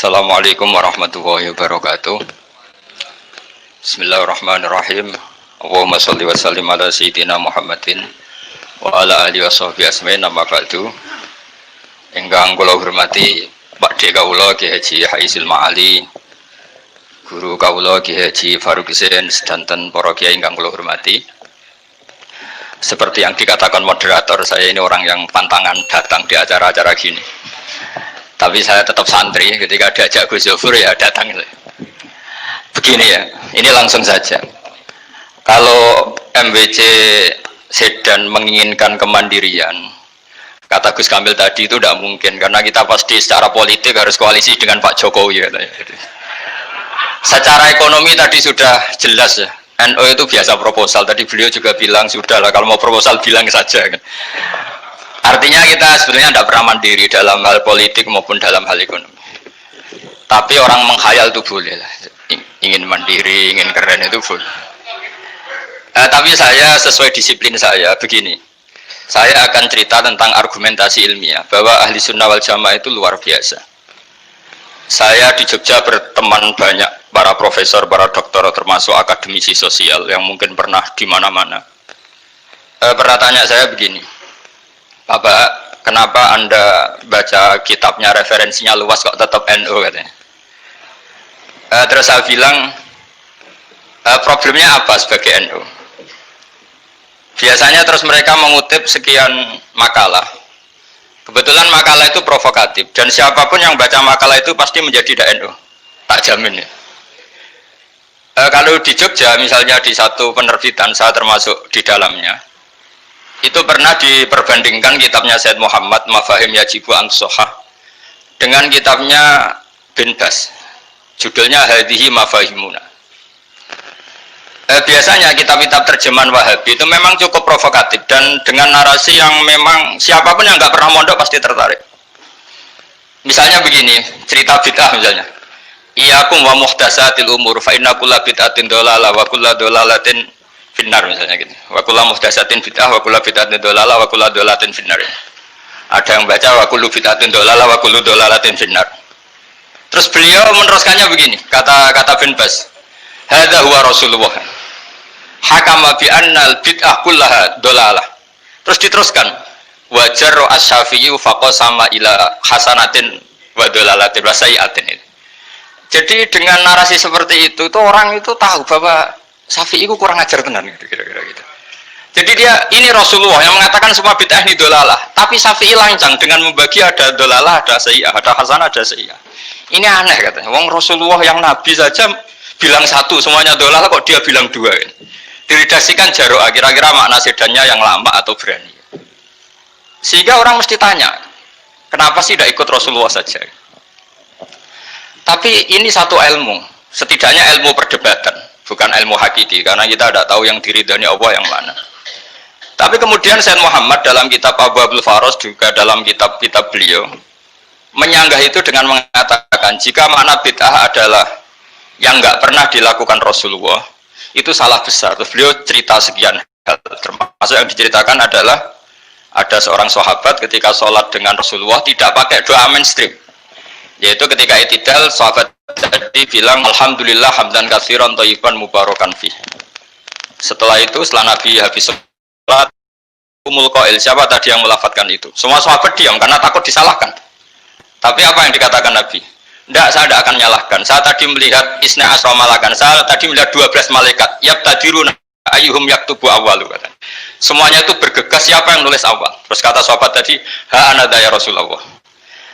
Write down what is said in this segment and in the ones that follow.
Assalamualaikum warahmatullahi wabarakatuh. Bismillahirrahmanirrahim. Allahumma sholli wa sallim ala sayyidina Muhammadin wa ala alihi washabihi asma'in amma ba'du. Ingkang kula hormati Pak D kawula Ki Haji Haisil Ma'ali, guru kawula Ki Haji Faruk Husain sedanten para kiai ingkang kula hormati. Seperti yang dikatakan moderator, saya ini orang yang pantangan datang di acara-acara gini. Tapi saya tetap santri, ketika diajak Gus Zofur ya datang. Begini ya, ini langsung saja. Kalau MWC Sedan menginginkan kemandirian, kata Gus Kamil tadi itu tidak mungkin, karena kita pasti secara politik harus koalisi dengan Pak Jokowi. Secara ekonomi tadi sudah jelas ya, NU itu biasa proposal. Tadi beliau juga bilang, sudahlah kalau mau proposal bilang saja. Artinya kita sebenarnya tidak pernah mandiri dalam hal politik maupun dalam hal ekonomi. Tapi orang menghayal itu boleh lah. Ingin mandiri, ingin keren itu boleh. Tapi saya sesuai disiplin saya begini. Saya akan cerita tentang argumentasi ilmiah bahwa ahli sunnah wal jamaah itu luar biasa. Saya di Jogja berteman banyak para profesor, para doktor, termasuk akademisi sosial yang mungkin pernah di mana-mana. Pernah tanya saya begini, Bapak, kenapa Anda baca kitabnya referensinya luas kok tetap NU katanya? Terus saya bilang, problemnya apa sebagai NU? Biasanya terus mereka mengutip sekian makalah. Kebetulan makalah itu provokatif, dan siapapun yang baca makalah itu pasti menjadi NU. Tak jamin ya. Kalau di Jogja misalnya di satu penerbitan, saya termasuk di dalamnya, itu pernah diperbandingkan kitabnya Said Muhammad Mafahim Yajibu An-Sohah dengan kitabnya Bin Bas, judulnya Hadihi Mafahimuna. Biasanya kitab-kitab terjemahan Wahabi itu memang cukup provokatif dan dengan narasi yang memang siapapun yang nggak pernah mondok pasti tertarik. Misalnya begini, cerita bid'ah misalnya, Iyakum wa muhdasatil umur fa inna kulla bid'atin dolalah wa kulla dolalatin finnar, misalnya gitu. Wa kullu muhdatsatin bid'ah wa kullu bid'atin dhalalah wa kullu dhalalatin finnar. Ada yang baca wa kullu bid'atin dhalalah wa kullu dhalalatin finnar. Terus beliau meneruskannya begini, kata Bin Bas, hadza huwa Rasulullah. Hakama bi annal bid'ah kullaha dhalalah. Terus diteruskan, wa jarra asy-Syafi'i faqasama ila hasanatin wa dhalalatin wa sayyi'atin. Jadi dengan narasi seperti itu tuh orang itu tahu bahwa Syafi'i itu kurang ajar tenan gitu, kira-kira gitu. Jadi ini Rasulullah yang mengatakan semua bid'ah ini dolalah, tapi Syafi'i lancang dengan membagi ada dolalah, ada sayyi'ah, ada hasanah, ada sayyi'ah. Ini aneh katanya. Wong Rasulullah yang Nabi saja bilang satu, semuanya dolalah, kok dia bilang dua. Diredaksikan jaro'ah, kira-kira makna sedannya yang lama atau berani. Sehingga orang mesti tanya, kenapa sih tidak ikut Rasulullah saja? Tapi ini satu ilmu, setidaknya ilmu perdebatan. Bukan ilmu hakiki, karena kita tidak tahu yang diridhani Allah yang mana. Tapi kemudian Sayyid Muhammad dalam kitab Abwaabul Faros, juga dalam kitab-kitab beliau menyanggah itu dengan mengatakan jika makna bid'ah adalah yang nggak pernah dilakukan Rasulullah, itu salah besar. Terus beliau cerita sekian hal, termasuk yang diceritakan adalah ada seorang sahabat ketika sholat dengan Rasulullah tidak pakai doa mainstream, yaitu ketika i'tidal sahabat tadi bilang alhamdulillah hamdan katsiran thayyiban mubarakan fi. Setelah itu setelah Nabi habis sholat, umul qail, siapa tadi yang melafadzkan itu? Semua sahabat diam karena takut disalahkan. Tapi apa yang dikatakan Nabi? Tidak, saya tidak akan menyalahkan. Saya tadi melihat isna asra malakan. Saya tadi melihat 12 malaikat. Yabtadiruna ayyuhum yaktubu awwalu. Semuanya itu bergegas siapa yang nulis awal. Terus kata sahabat tadi, ha anada ya Rasulullah.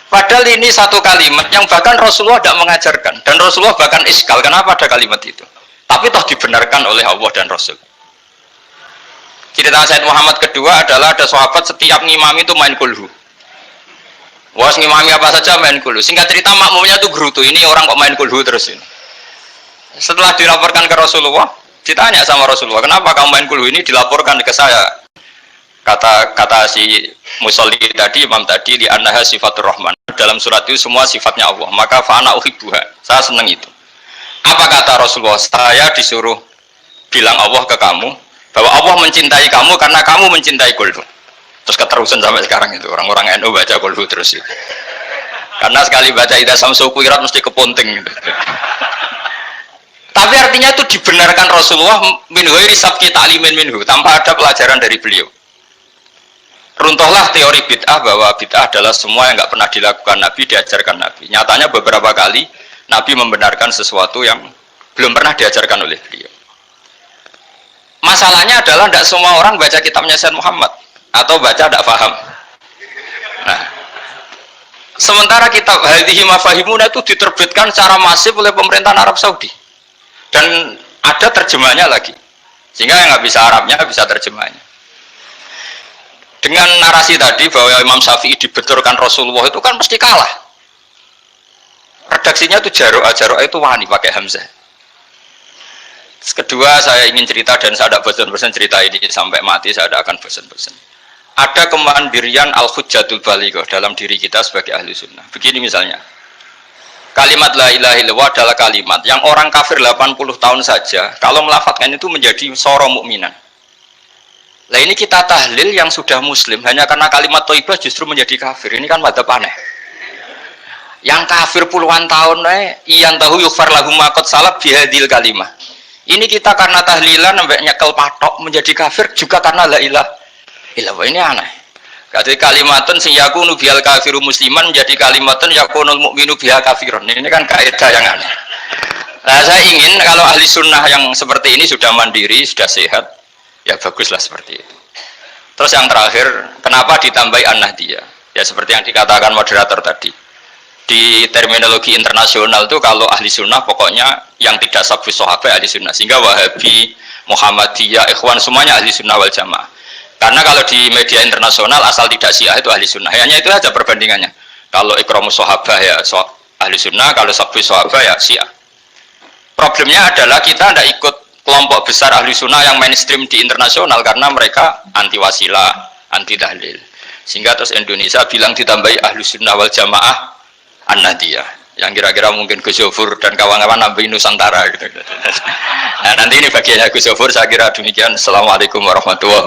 Padahal ini satu kalimat yang bahkan Rasulullah tidak mengajarkan, dan Rasulullah bahkan iskal kenapa ada kalimat itu, tapi toh dibenarkan oleh Allah dan Rasul. Cerita Sayyid Muhammad kedua adalah ada sahabat setiap ngimami itu main kulhu. Wah, ngimami apa saja main kulhu. Singkat cerita makmumnya itu gerutu, ini orang kok main kulhu terus ini. Setelah dilaporkan ke Rasulullah, ditanya sama Rasulullah, kenapa kamu main kulhu? Ini dilaporkan ke saya. Kata si musolli tadi, imam tadi, di annaha sifatur rahman, dalam surat itu semua sifatnya Allah, maka fa'ana uhibbuha, saya senang itu. Apa kata Rasulullah? Saya disuruh bilang Allah ke kamu bahwa Allah mencintai kamu karena kamu mencintai kulhu. Terus keterusan sampai sekarang itu orang-orang NU baca kulhu terus itu. Karena sekali baca Idza Samsu Kuwirat mesti kepunting gitu. Tapi artinya itu dibenarkan Rasulullah min ghairi sabqi ta'limin minhu, tanpa ada pelajaran dari beliau. Runtuhlah teori bid'ah bahwa bid'ah adalah semua yang nggak pernah dilakukan Nabi, diajarkan Nabi. Nyatanya beberapa kali Nabi membenarkan sesuatu yang belum pernah diajarkan oleh beliau. Masalahnya adalah tidak semua orang baca kitabnya Sayyid Muhammad atau baca tidak paham. Nah, sementara kitab Hadhihi Mafahimuna itu diterbitkan secara masif oleh pemerintahan Arab Saudi dan ada terjemahnya lagi, sehingga yang nggak bisa Arabnya bisa terjemahnya. Dengan narasi tadi bahwa Imam Syafi'i dibenturkan Rasulullah itu kan mesti kalah. Redaksinya itu Jaro'ah itu wani pakai Hamzah. Kedua, saya ingin cerita dan saya tidak bosan-bosan cerita ini sampai mati, saya tidak akan bosan-bosan. Ada kemandirian al-hujjatul balighah dalam diri kita sebagai ahli sunnah. Begini misalnya, kalimat la ilaha illallah adalah kalimat yang orang kafir 80 tahun saja kalau melafadzkan itu menjadi soro mukminan. Lah ini kita tahlil yang sudah muslim hanya karena kalimat thayyibah justru menjadi kafir. Ini kan madzhab aneh. Yang kafir puluhan tahun iyan tahu yufar lahum maqad salab bihadil kalimah. Ini kita karena tahlilan sampai nyekel patok menjadi kafir juga karena la ilaha illallah. Ini aneh. Kata kalimatun sing yakunu bihal kafiru musliman menjadi kalimatun yakunul mukminu biha kafirun. Ini kan kaidah yang aneh. Nah, saya ingin kalau ahli sunnah yang seperti ini sudah mandiri, sudah sehat, ya baguslah seperti itu. Terus yang terakhir, kenapa ditambahi an-nahdiyah? Ya seperti yang dikatakan moderator tadi. Di terminologi internasional itu kalau ahli sunnah pokoknya yang tidak sabus sahabat ahli sunnah. Sehingga Wahabi, Muhammadiyah, Ikhwan semuanya ahli sunnah wal jamaah. Karena kalau di media internasional asal tidak Syiah itu ahli sunnah. Hanya itu saja perbandingannya. Kalau ikramus sahabat ya ahli sunnah, kalau sabus sahabat ya Syiah. Problemnya adalah kita tidak ikut kelompok besar ahli sunnah yang mainstream di internasional karena mereka anti wasilah, anti tahlil. Sehingga terus Indonesia bilang ditambahi ahli sunnah wal jamaah an-nahdiyah. Yang kira-kira mungkin Gus Yofur dan kawan-kawan nambahin Nusantara gitu. Nah, nanti ini bagiannya Gus Yofur, saya kira demikian. Assalamualaikum warahmatullahi wabarakatuh.